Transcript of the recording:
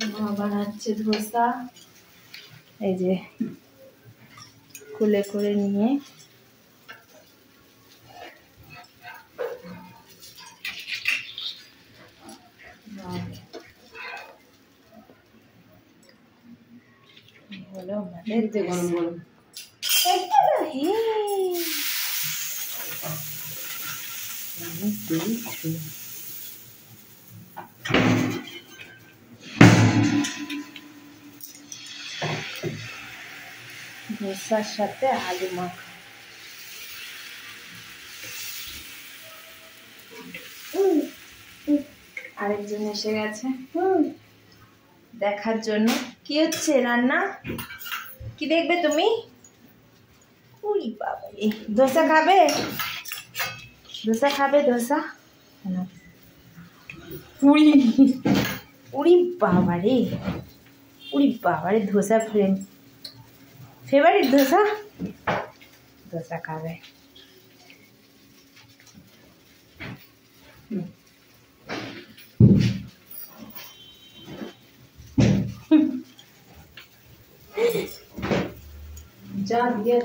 মা বানাচ্ছে ধোসা, এই যে খুলে করে নিয়ে হলো আমাদের গরম গরম ধোসার সাথে আলু মাখা। আরেকজন এসে গেছে দেখার জন্য। কি হচ্ছে রান্না? কি দেখবে তুমি? উরি বাবা, ধোসা খাবে? ধোসা খাবে? ধোসা উড়ি উড়ি বাবা রে, উড়ি বাবা রে, ধোসা ফেভারিট ধোসা। ধোসা খাবে। যা দিয়ে